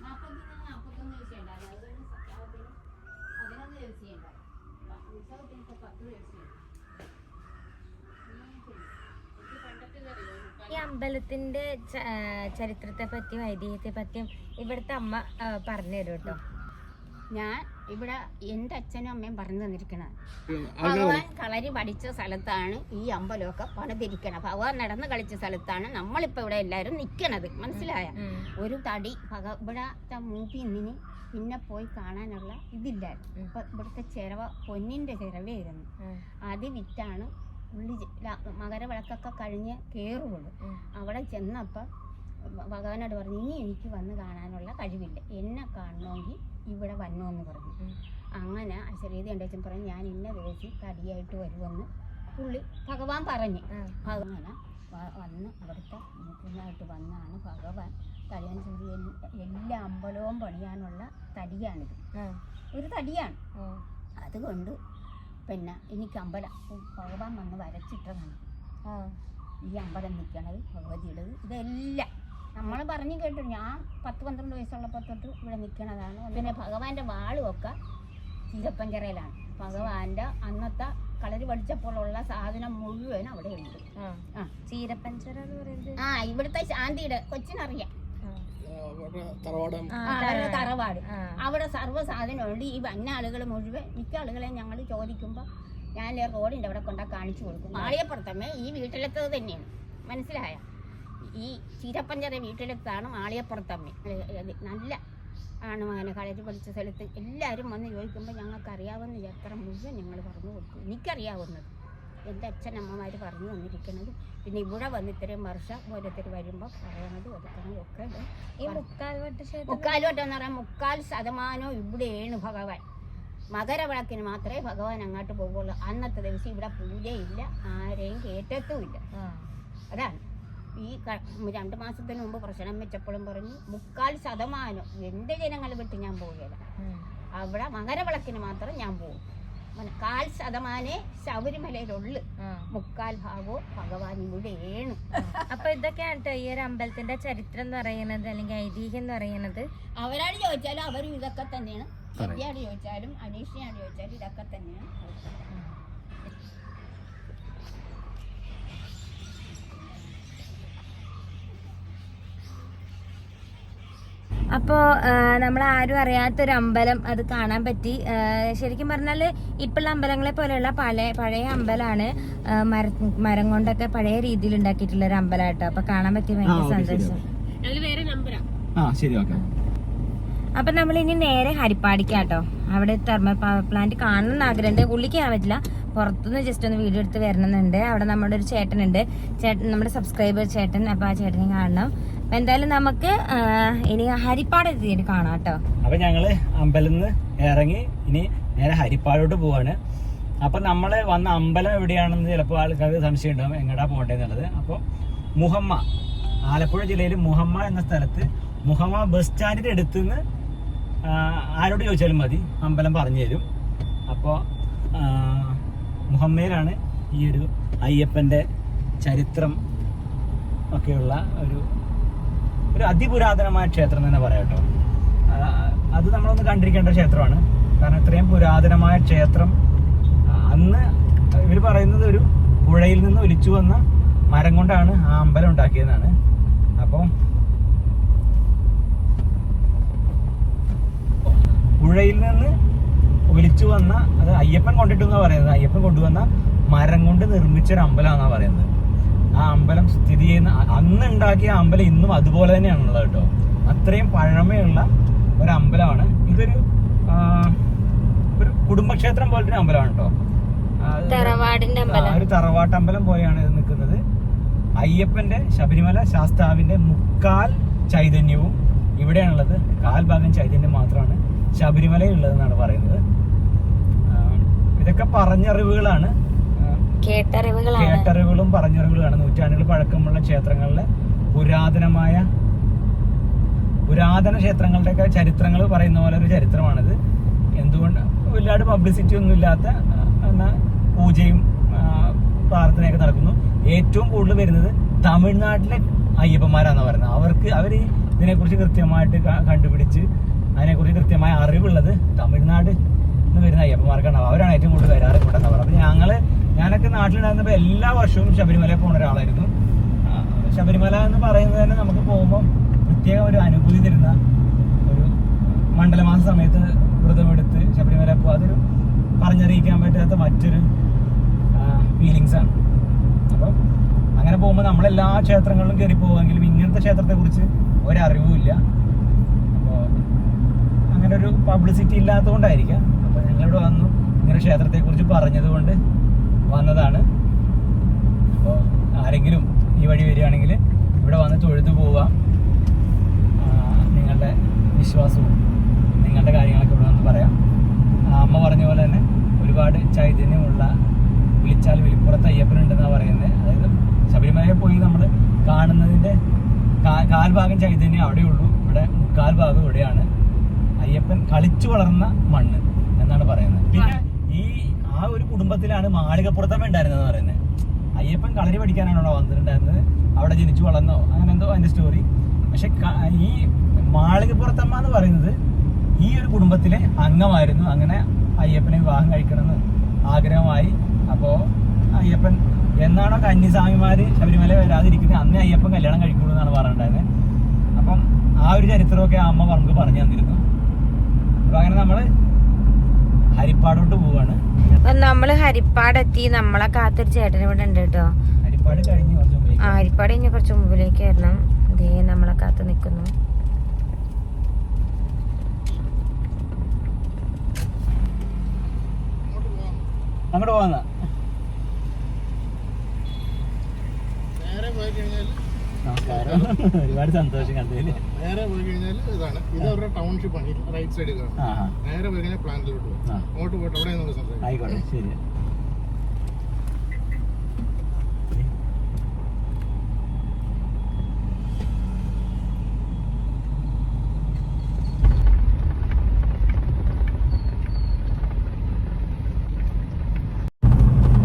41 ദിവസം ഉണ്ടായിരുന്നു. അത് കഴിഞ്ഞ് സപ്താഹത്തിന് 11 ദിവസം ഉണ്ടായിരുന്നു. ഉത്സവത്തിന് ഇപ്പൊ 10 ദിവസം. ഈ അമ്പലത്തിന്റെ ചരിത്രത്തെ പറ്റിയും ഐതിഹ്യത്തെ പറ്റിയും ഇവിടുത്തെ അമ്മ പറഞ്ഞു തരും കേട്ടോ. ഞാൻ ഇവിടെ എൻ്റെ അച്ഛനും അമ്മയും പറഞ്ഞു തന്നിരിക്കണം. ഭഗവാൻ കളരി പഠിച്ച സ്ഥലത്താണ് ഈ അമ്പലമൊക്കെ പണിതിരിക്കണം. ഭഗവാൻ നടന്ന് കളിച്ച സ്ഥലത്താണ് നമ്മളിപ്പോൾ ഇവിടെ എല്ലാവരും നിൽക്കണത്. മനസ്സിലായ? ഒരു തടി ഇവിടത്തെ മൂപ്പിന്നിന് പിന്നെ പോയി കാണാനുള്ള ഇതില്ലായിരുന്നു. അപ്പൊ ഇവിടുത്തെ ചിരവ പൊന്നിന്റെ ചിരവയായിരുന്നു. അത് വിറ്റാണ് ഉള്ളി മകരവിളക്കൊക്കെ കഴിഞ്ഞ് കയറുള്ളൂ. അവിടെ ചെന്നപ്പോൾ ഭഗവാനോട് പറഞ്ഞു, ഇനി എനിക്ക് വന്ന് കാണാനുള്ള കഴിവില്ല, എന്നെ കാണണമെങ്കിൽ ഇവിടെ വന്നോന്ന് പറഞ്ഞു. അങ്ങനെ അശരീതി എൻ്റെ പറഞ്ഞു, ഞാൻ ഇന്ന ദിവസം തടിയായിട്ട് വരുമെന്ന് പുള്ളി ഭഗവാൻ പറഞ്ഞു. അങ്ങനെ വന്ന് അവിടുത്തെ മൂപ്പിനായിട്ട് വന്നാണ് ഭഗവാൻ തടിയൻചൂരി എല്ലാ അമ്പലവും പണിയാനുള്ള തടിയാണിത്. ഒരു തടിയാണ്. അതുകൊണ്ട് പിന്നെ എനിക്ക് അമ്പലം ഭഗവാൻ വന്ന് വരച്ചിട്ടതാണ് ഈ അമ്പലം നിൽക്കണത്, ഭഗവതിയുടേത്. ഇതെല്ലാം നമ്മൾ പറഞ്ഞു കേട്ടു. ഞാൻ 10-12 വയസ്സുള്ളപ്പോൾ തൊട്ട് ഇവിടെ നിൽക്കണതാണ്. പിന്നെ ഭഗവാന്റെ വാളുമൊക്കെ ചീരപ്പഞ്ചറയിലാണ്. ഭഗവാന്റെ അന്നത്തെ കളരി പഠിച്ചപ്പോഴുള്ള സാധനം മുഴുവൻ അവിടെ ഉണ്ട്. ചീരപ്പഞ്ചറ എന്ന് പറയുന്നത് ഇവിടുത്തെ ശാന്തിയുടെ കൊച്ചിനറിയാം. തറവാട് അവിടെ സർവ്വ സാധനമുണ്ട്. ഈ വന്ന ആളുകൾ മുഴുവൻ മിക്ക ആളുകളെ ഞങ്ങൾ ചോദിക്കുമ്പോൾ ഞാൻ റോഡിൻ്റെ അവിടെ കൊണ്ടാ കാണിച്ചു കൊടുക്കും. മാളിയപ്പുറത്തമ്മേ ഈ വീട്ടിലെത്തത് തന്നെയാണ്. മനസ്സിലായ? ഈ ചീരപ്പഞ്ചറ വീട്ടിലെത്താണ് മാളിയപ്പുറത്തമ്മ. നല്ല ആണ് മകനെ കളരി പഠിച്ച സ്ഥലത്ത് എല്ലാവരും വന്ന് ചോദിക്കുമ്പോൾ ഞങ്ങൾക്ക് അറിയാവുന്ന ചരിത്ര മുഴുവൻ ഞങ്ങൾ പറഞ്ഞു കൊടുക്കും. എനിക്കറിയാവുന്നത് എൻ്റെ അച്ഛനമ്മമാർ പറഞ്ഞു തന്നിരിക്കുന്നത്. പിന്നെ ഇവിടെ വന്ന് ഇത്രയും വർഷം ഓരോരുത്തർ വരുമ്പോൾ പറയണത് ഒതുക്കണതും ഒക്കെ. ഈ മുക്കാൽവട്ടം എന്ന് പറയാൻ 3/4% ഇവിടെയാണ് ഭഗവാൻ. മകരവിളക്കിന് മാത്രമേ ഭഗവാൻ അങ്ങോട്ട് പോകുള്ളൂ. അന്നത്തെ ദിവസം ഇവിടെ പൂജയില്ല, ആരെയും കയറ്റത്തുമില്ല. അതാണ് ഈ 2 മാസത്തിന് മുമ്പ് പ്രശ്നം വെച്ചപ്പോഴും പറഞ്ഞു 3/4% എൻ്റെ ജനങ്ങൾ വിട്ട് ഞാൻ പോവുകയില്ല. അവിടെ മകരവിളക്കിന് മാത്രം ഞാൻ പോകും. 1/4% ശബരിമലയിലുള്ളു. 3/4 ഭാഗവും ഭഗവാൻ ഇവിടെയാണ്. അപ്പൊ ഇതൊക്കെയാണ് കേട്ടോ ഈ ഒരു അമ്പലത്തിന്റെ ചരിത്രം എന്ന് പറയുന്നത്, അല്ലെങ്കിൽ ഐതിഹ്യം എന്ന് പറയുന്നത്. അവരോട് ചോദിച്ചാലും അവരും ഇതൊക്കെ തന്നെയാണ്. വിദ്യയോട് ചോദിച്ചാലും അനീഷിനോട് ചോദിച്ചാലും ഇതൊക്കെ തന്നെയാണ്. അപ്പോൾ നമ്മളാരും അറിയാത്തൊരു അമ്പലം അത് കാണാൻ പറ്റി. ശരിക്കും പറഞ്ഞാൽ ഇപ്പോഴുള്ള അമ്പലങ്ങളെ പോലെയുള്ള പഴയ അമ്പലമാണ്. മരം കൊണ്ടൊക്കെ പഴയ രീതിയിൽ ഉണ്ടാക്കിയിട്ടുള്ള ഒരു അമ്പലം കേട്ടോ. അപ്പൊ കാണാൻ പറ്റി ഭയങ്കര സന്തോഷം. അപ്പൊ നമ്മൾ ഇനി നേരെ ഹരിപ്പാടിക്കാട്ടോ. അവിടെ തെർമൽ പവർ പ്ലാന്റ് കാണണമെന്ന് ആഗ്രഹമുണ്ട്. ഉള്ളിൽ കയറാൻ പറ്റില്ല, പുറത്തുനിന്ന് ജസ്റ്റ് ഒന്ന് വീഡിയോ എടുത്ത് വരണമെന്നുണ്ട്. അവിടെ നമ്മുടെ ഒരു ചേട്ടനുണ്ട്, നമ്മുടെ സബ്സ്ക്രൈബർ ചേട്ടൻ. അപ്പൊ ആ ചേട്ടനെ കാണണം. അപ്പൊ എന്തായാലും നമുക്ക് ഇനി ഹരിപ്പാട് എത്തിയിട്ട് കാണാം കേട്ടോ. അപ്പൊ ഞങ്ങള് അമ്പലത്തിൽ നിന്ന് ഇറങ്ങി ഇനി നേരെ ഹരിപ്പാടോട്ട് പോവാണ്. അപ്പൊ നമ്മള് വന്ന അമ്പലം എവിടെയാണെന്ന് ചിലപ്പോൾ ആൾക്കാർക്ക് സംശയം ഉണ്ടാവും, എങ്ങടാ പോകേണ്ടതെന്നുള്ളത്. അപ്പോൾ മുഹമ്മ, ആലപ്പുഴ ജില്ലയിൽ മുഹമ്മ എന്ന സ്ഥലത്ത് മുഹമ്മ ബസ് സ്റ്റാൻഡിന്റെ അടുത്ത് നിന്ന് ആരോട് ചോദിച്ചാലും മതി, അമ്പലം പറഞ്ഞു തരും. അപ്പോൾ മുഹമ്മയിലാണ് ഈ ഒരു അയ്യപ്പൻ്റെ ചരിത്രം ഒക്കെയുള്ള ഒരു അതിപുരാതനമായ ക്ഷേത്രം തന്നെ പറയാം കേട്ടോ. അത് നമ്മളൊന്ന് കണ്ടിരിക്കേണ്ട ക്ഷേത്രമാണ്. കാരണം ഇത്രയും പുരാതനമായ ക്ഷേത്രം അന്ന് ഇവർ പറയുന്നത് ഒരു പുഴയിൽ നിന്ന് ഒലിച്ചു വന്ന മരം കൊണ്ടാണ് ആ അമ്പലം ഉണ്ടാക്കിയതെന്നാണ്. അപ്പോൾ പുഴയിൽ നിന്ന് ഒലിച്ചു വന്ന, അത് അയ്യപ്പൻ കൊണ്ടിട്ടെന്നാണ് പറയുന്നത്, അയ്യപ്പൻ കൊണ്ടുവന്ന മരം കൊണ്ട് നിർമ്മിച്ചൊരു അമ്പലമാണെന്നാണ് പറയുന്നത്. ആ അമ്പലം സ്ഥിതി ചെയ്യുന്ന, അന്ന് ഉണ്ടാക്കിയ അമ്പലം ഇന്നും അതുപോലെ തന്നെയാണുള്ളത് കേട്ടോ. അത്രയും പഴമയുള്ള ഒരു അമ്പലമാണ്. ഇതൊരു കുടുംബക്ഷേത്രം പോലത്തെ ഒരു അമ്പലമാണ് കേട്ടോ. ഒരു തറവാട്ടമ്പലം പോലെയാണ് ഇത് നിൽക്കുന്നത്. അയ്യപ്പന്റെ ശബരിമല ശാസ്താവിന്റെ മുക്കാൽ ചൈതന്യവും ഇവിടെയാണുള്ളത്. കാൽഭാഗം ചൈതന്യം മാത്രമാണ് ശബരിമലയുള്ളതെന്നാണ് പറയുന്നത്. ഇതൊക്കെ പറഞ്ഞറിവുകളാണ്, കേട്ടറിവുകളും പറഞ്ഞറിവുകളാണ്. നൂറ്റാണ്ടുകൾ പഴക്കമുള്ള ക്ഷേത്രങ്ങളിലെ പുരാതന ക്ഷേത്രങ്ങളുടെയൊക്കെ ചരിത്രങ്ങൾ പറയുന്ന പോലെ ഒരു ചരിത്രമാണിത്. എന്തുകൊണ്ട് ഒരുപാട് പബ്ലിസിറ്റി ഒന്നും ഇല്ലാത്ത എന്നാൽ പൂജയും പ്രാർത്ഥനയൊക്കെ നടക്കുന്നു. ഏറ്റവും കൂടുതൽ വരുന്നത് തമിഴ്നാട്ടിലെ അയ്യപ്പന്മാരാണെന്ന് പറയുന്നത്. അവർ ഇതിനെക്കുറിച്ച് കൃത്യമായിട്ട് കണ്ടുപിടിച്ച് അതിനെക്കുറിച്ച് കൃത്യമായ അറിവുള്ളത് തമിഴ്നാട് നിന്ന് വരുന്ന അയ്യപ്പന്മാർക്കാണ്. അവരാണ് ഏറ്റവും കൂടുതൽ വരാറ് കൊണ്ടെന്ന് പറയുന്നത്. അപ്പോൾ ഞാനൊക്കെ നാട്ടിലുണ്ടായിരുന്നപ്പോൾ എല്ലാ വർഷവും ശബരിമലയിൽ പോകുന്ന ഒരാളായിരുന്നു. ശബരിമല എന്ന് പറയുന്നത് തന്നെ നമുക്ക് പോകുമ്പോൾ പ്രത്യേക ഒരു അനുഭൂതി തരുന്ന ഒരു മണ്ഡലമാസ സമയത്ത് വ്രതമെടുത്ത് ശബരിമല പോകുക, അതൊരു പറഞ്ഞറിയിക്കാൻ പറ്റാത്ത മറ്റൊരു ഫീലിങ്സാണ്. അപ്പം അങ്ങനെ പോകുമ്പോൾ നമ്മളെല്ലാ ക്ഷേത്രങ്ങളിലും കയറി പോകുമെങ്കിലും ഇങ്ങനത്തെ ക്ഷേത്രത്തെക്കുറിച്ച് ഒരറിവുമില്ല. അപ്പോൾ അങ്ങനെ ഒരു പബ്ലിസിറ്റി ഇല്ലാത്തതുകൊണ്ടായിരിക്കാം. അപ്പോൾ ഞങ്ങളിവിടെ വന്നു, ഇങ്ങനെ ക്ഷേത്രത്തെക്കുറിച്ച് പറഞ്ഞതുകൊണ്ട് വന്നതാണ്. അപ്പോൾ ആരെങ്കിലും ഈ വഴി വരികയാണെങ്കിൽ ഇവിടെ വന്ന് തൊഴുതു പോവാം. നിങ്ങളുടെ വിശ്വാസവും നിങ്ങളുടെ കാര്യങ്ങളൊക്കെ ഇവിടെ വന്ന് പറയാം. അമ്മ പറഞ്ഞ പോലെ തന്നെ ഒരുപാട് ചൈതന്യമുള്ള, വിളിച്ചാൽ വിളിപ്പുറത്ത് അയ്യപ്പനുണ്ടെന്നാണ് പറയുന്നത്. അതായത് ശബരിമലയിൽ പോയി നമ്മൾ കാണുന്നതിൻ്റെ കാൽഭാഗം ചൈതന്യം അവിടെയുള്ളൂ, ഇവിടെ മുക്കാൽ ഭാഗം ഇവിടെയാണ്. അയ്യപ്പൻ കളിച്ചു വളർന്ന മണ്ണ് എന്നാണ് പറയുന്നത്. പിന്നെ ആ ഒരു കുടുംബത്തിലാണ് മാളികപ്പുറത്തമ്മ ഉണ്ടായിരുന്നതെന്ന് പറയുന്നത്. അയ്യപ്പൻ കളരി പഠിക്കാനാണോ വന്നിട്ടുണ്ടായിരുന്നത്, അവിടെ ജനിച്ചു വളർന്നോ അങ്ങനെ എന്തോ അതിൻ്റെ സ്റ്റോറി. പക്ഷെ ഈ മാളികപ്പുറത്തമ്മ എന്ന് പറയുന്നത് ഈ ഒരു കുടുംബത്തിലെ അംഗമായിരുന്നു. അങ്ങനെ അയ്യപ്പനെ വിവാഹം കഴിക്കണമെന്ന് ആഗ്രഹമായി. അപ്പോൾ അയ്യപ്പൻ എന്നാണോ കന്യസ്വാമിമാർ ശബരിമല വരാതിരിക്കുന്നത് അന്നേ അയ്യപ്പൻ കല്യാണം കഴിക്കുള്ളൂ എന്നാണ് പറഞ്ഞിട്ടുണ്ടായിരുന്നത്. അപ്പം ആ ഒരു ചരിത്രമൊക്കെ അമ്മ നമുക്ക് പറഞ്ഞു തന്നിരുന്നു. അപ്പം അങ്ങനെ നമ്മൾ ഹരിപ്പാടോട്ട് പോവാണ്. നമ്മള് ഹരിപ്പാടെത്തി. നമ്മളെ കാത്തൊരു ചേട്ടൻ ഇവിടെ ഉണ്ട് കേട്ടോ. ഹരിപ്പാട് കഴിഞ്ഞ് ഹരിപ്പാട് കഴിഞ്ഞ് കുറച്ച് മുമ്പിലേക്ക് വരണം. ഇതേ നമ്മളെ കാത്ത് നിൽക്കുന്നു. അങ്ങോട്ട് പോവാ. നമസ്കാരം, ഒരുപാട് സന്തോഷം കണ്ടതില്. നേരെ പോയി കഴിഞ്ഞാൽ ഇതാണ്, ഇത് അവരുടെ ടൗൺഷിപ്പ് ആണ്, റൈറ്റ് സൈഡ് കാണാം. നേരെ പോയി കഴിഞ്ഞാൽ പ്ലാന്റിലോട്ട് പോകും. അങ്ങോട്ട് പോയിട്ട് അവിടെ നമുക്ക് സംസാരിക്കാം. ആയിക്കോട്ടെ, ശരി.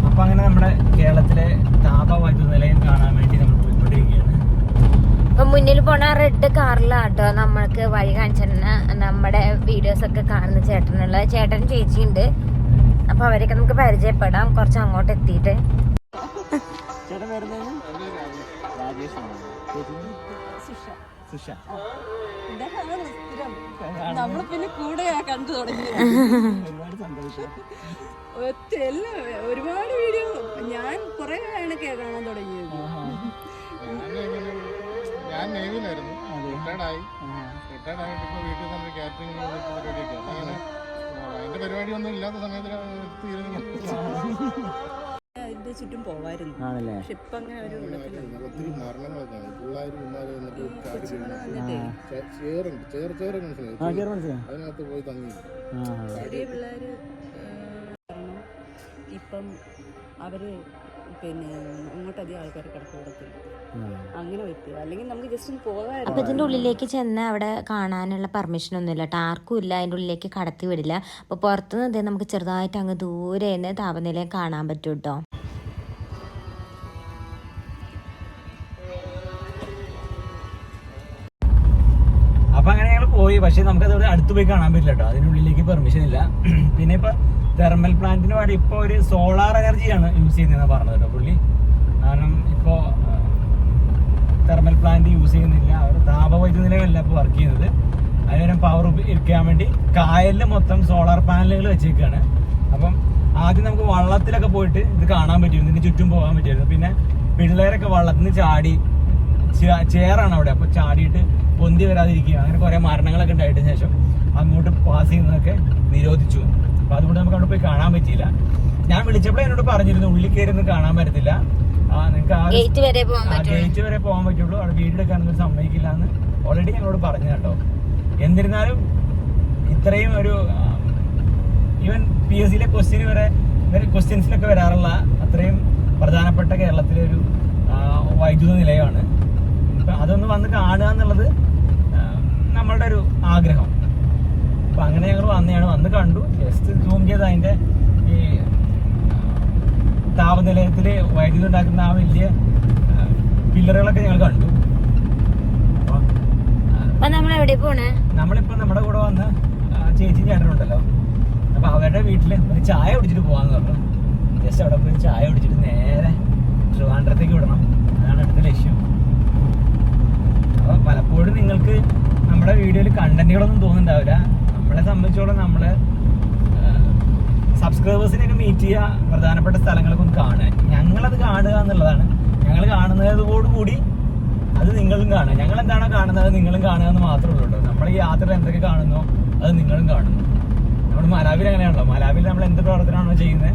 അപ്പൊ അങ്ങനെ നമ്മുടെ കേരളത്തിലെ താപവൈദ്യുത നിലയം കാണാൻ വേണ്ടി നമ്മൾ പോയിക്കൊണ്ടിരിക്കുകയാണ്. അപ്പൊ മുന്നിൽ പോണ റെഡ് കാറിലാട്ടോ നമ്മൾക്ക് വഴി കാണിച്ചിരുന്ന നമ്മുടെ വീഡിയോസ് ഒക്കെ കാണുന്ന ചേട്ടൻ ചേച്ചിയുണ്ട്. അപ്പൊ അവരൊക്കെ നമുക്ക് പരിചയപ്പെടാം കുറച്ച് അങ്ങോട്ട് എത്തിയിട്ട്. നമ്മള് പിന്നെ കൂടെ കണ്ടു തുടങ്ങി. ഒരുപാട് വീഡിയോ ഞാൻ കുറെ ആണ് കാണാൻ തുടങ്ങിയത്. ഞാൻ നേവിയിലായിരുന്നു, റിട്ടയർഡായി. റിട്ടയർഡായിട്ട് ഇപ്പോൾ വീട്ടിൽ തന്നെ കാറ്ററിംഗ് പരിപാടിയൊക്കെ. അങ്ങനെ അതിന്റെ പരിപാടിയൊന്നും ഇല്ലാത്ത സമയത്ത് അതിന്റെ ചുറ്റും പോവായിരുന്നു. പക്ഷെ ഇപ്പൊ അങ്ങനെ ഒരു ഒത്തിരി മരണങ്ങളൊക്കെ പിള്ളേർ മനസ്സിലായി അതിനകത്ത് പോയി തങ്ങി. ചെറിയ പിള്ളേര് ഇപ്പം അവര് പിന്നെ അങ്ങോട്ട് അധികം ആൾക്കാർ കിടക്ക് വിടത്തില്ല, അങ്ങനെ പറ്റുക. അല്ലെങ്കിൽ നമുക്ക് ജസ്റ്റ് ഒന്ന് പോകാമായിരുന്നു. അപ്പോൾ ഇതിൻ്റെ ഉള്ളിലേക്ക് ചെന്ന് അവിടെ കാണാനുള്ള പെർമിഷൻ ഒന്നുമില്ല കേട്ടോ, ആർക്കും ഇല്ല, അതിൻ്റെ ഉള്ളിലേക്ക് കടത്തി വിടില്ല. അപ്പോൾ പുറത്തുനിന്ന് ഇതേ നമുക്ക് ചെറുതായിട്ട് അങ്ങ് ദൂരെ നിന്ന് താപനിലയും കാണാൻ പറ്റും കേട്ടോ. അപ്പൊ അങ്ങനെ ഞങ്ങൾ പോയി. പക്ഷെ നമുക്ക് അതോടെ അടുത്ത് പോയി കാണാൻ പറ്റില്ല കേട്ടോ, അതിനുള്ളിലേക്ക് പെർമിഷൻ ഇല്ല. പിന്നെ ഇപ്പൊ തെർമൽ പ്ലാന്റിന് വേണ്ടി ഇപ്പൊ ഒരു സോളാർ എനർജിയാണ് യൂസ് ചെയ്യുന്നതെന്ന് പറഞ്ഞത് കേട്ടോ പുള്ളി. കാരണം ഇപ്പോ തെർമൽ പ്ലാന്റ് യൂസ് ചെയ്യുന്നില്ല, അവർ താപവൈദ്യുത നിലയമല്ല ഇപ്പോൾ വർക്ക് ചെയ്യുന്നത്. അതിന് പവർ ഇരിക്കാൻ വേണ്ടി കായലിൽ മൊത്തം സോളാർ പാനലുകൾ വെച്ചേക്കാണ്. അപ്പം ആദ്യം നമുക്ക് വള്ളത്തിലൊക്കെ പോയിട്ട് ഇത് കാണാൻ പറ്റിയിരുന്നു, ഇതിന് ചുറ്റും പോകാൻ പറ്റിയിരുന്നു. പിന്നെ പിള്ളേരൊക്കെ വള്ളത്തിൽ നിന്ന് ചാടി, ചേറാണ് അവിടെ, അപ്പോൾ ചാടിയിട്ട് പൊന്തി വരാതിരിക്കുക, അങ്ങനെ കുറെ മരണങ്ങളൊക്കെ ഉണ്ടായതിനു ശേഷം അങ്ങോട്ട് പാസ് ചെയ്യുന്നതൊക്കെ നിരോധിച്ചു. അപ്പൊ അതുകൊണ്ട് നമുക്ക് അവിടെ പോയി കാണാൻ പറ്റിയില്ല. ഞാൻ വിളിച്ചപ്പോൾ എന്നോട് പറഞ്ഞിരുന്നു ഉള്ളിൽ കയറി ഒന്നും കാണാൻ പറ്റത്തില്ല, നിങ്ങൾക്ക് ഗേറ്റ് വരെ പോകാൻ പറ്റുള്ളൂ, അവിടെ വീടെടുക്കാനൊന്നും സമ്മതിക്കില്ല എന്ന് ഓൾറെഡി ഞങ്ങളോട് പറഞ്ഞു കേട്ടോ. എന്നിരുന്നാലും ഇത്രയും ഒരു ഈവൻ PSCയിലെ ക്വസ്റ്റ്യൻസിലൊക്കെ വരാറുള്ള അത്രയും പ്രധാനപ്പെട്ട കേരളത്തിലെ ഒരു വൈദ്യുത നിലയമാണ്. ഇപ്പം അതൊന്ന് വന്ന് കാണുക എന്നുള്ളത് നമ്മളുടെ ഒരു ആഗ്രഹം. അപ്പം അങ്ങനെ ഞങ്ങൾ വന്ന് കണ്ടു, ജസ്റ്റ് സൂം ചെയ്ത് അതിൻ്റെ ഈ താപനിലയത്തിൽ വൈദ്യുതി ഉണ്ടാക്കുന്ന ആ വലിയ പില്ലറുകളൊക്കെ ഞങ്ങൾ കണ്ടു. നമ്മളിപ്പോ നമ്മുടെ കൂടെ വന്ന് ചേച്ചിയും ചേട്ടനുണ്ടല്ലോ, അപ്പൊ അവരുടെ വീട്ടില് ഒരു ചായ കുടിച്ചിട്ട് പോവാന്ന് പറഞ്ഞു. ജസ്റ്റ് അവിടെ പോയി ചായ കുടിച്ചിട്ട് നേരെ ട്രിവാൻഡ്രത്തേക്ക് വിടണം, അതാണ് അടുത്ത ലക്ഷ്യം. അപ്പൊ പലപ്പോഴും നിങ്ങൾക്ക് നമ്മുടെ വീഡിയോയിൽ കണ്ടന്റുകളൊന്നും തോന്നുന്നുണ്ടാവില്ല. നമ്മളെ സംബന്ധിച്ചോളം നമ്മള് സബ്സ്ക്രൈബേഴ്സിനെയൊക്കെ മീറ്റ് ചെയ്യുക, പ്രധാനപ്പെട്ട സ്ഥലങ്ങളൊക്കെ ഒന്ന് കാണുക. ഞങ്ങളത് കാണുക എന്നുള്ളതാണ്. ഞങ്ങൾ കാണുന്നതോടുകൂടി അത് നിങ്ങളും കാണുക. ഞങ്ങൾ എന്താണോ കാണുന്നത് നിങ്ങളും കാണുക എന്ന് മാത്രമേ ഉള്ളൂ. നമ്മൾ ഈ യാത്രയിൽ എന്തൊക്കെ കാണുന്നോ അത് നിങ്ങളും കാണുന്നു. നമ്മൾ മലാവിൽ അങ്ങനെയാണല്ലോ, മലാവിൽ നമ്മൾ എന്ത് പ്രവർത്തനമാണോ ചെയ്യുന്നത്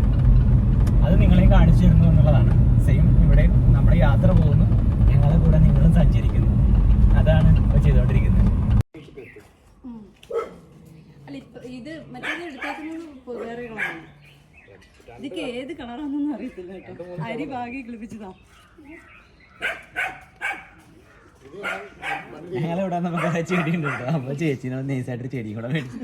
അത് നിങ്ങളെയും കാണിച്ചു തരുന്നു എന്നുള്ളതാണ്. സെയിം ഇവിടെ നമ്മുടെ യാത്ര പോകുന്നു, ഞങ്ങളുടെ കൂടെ നിങ്ങളും സഞ്ചരിക്കുന്നു, അതാണ് ഇപ്പോൾ ചെയ്തുകൊണ്ടിരിക്കുന്നത്. അല്ല ഇത് മറ്റേത് എടുത്തേക്കുന്നത് വേറെ കളറാണ്, ഇതൊക്കെ ഏത് കളറാണെന്നൊന്നും അറിയത്തില്ല കേട്ടോ. അരി ഭാഗി കിളിപ്പിച്ചതാ. ഞങ്ങളിവിടെ നമുക്ക് ചെടി ഉണ്ട് കേട്ടോ, അപ്പൊ ചേച്ചിനോട് നൈസായിട്ട് ചെടിയും കൂടെ മേടിച്ചു.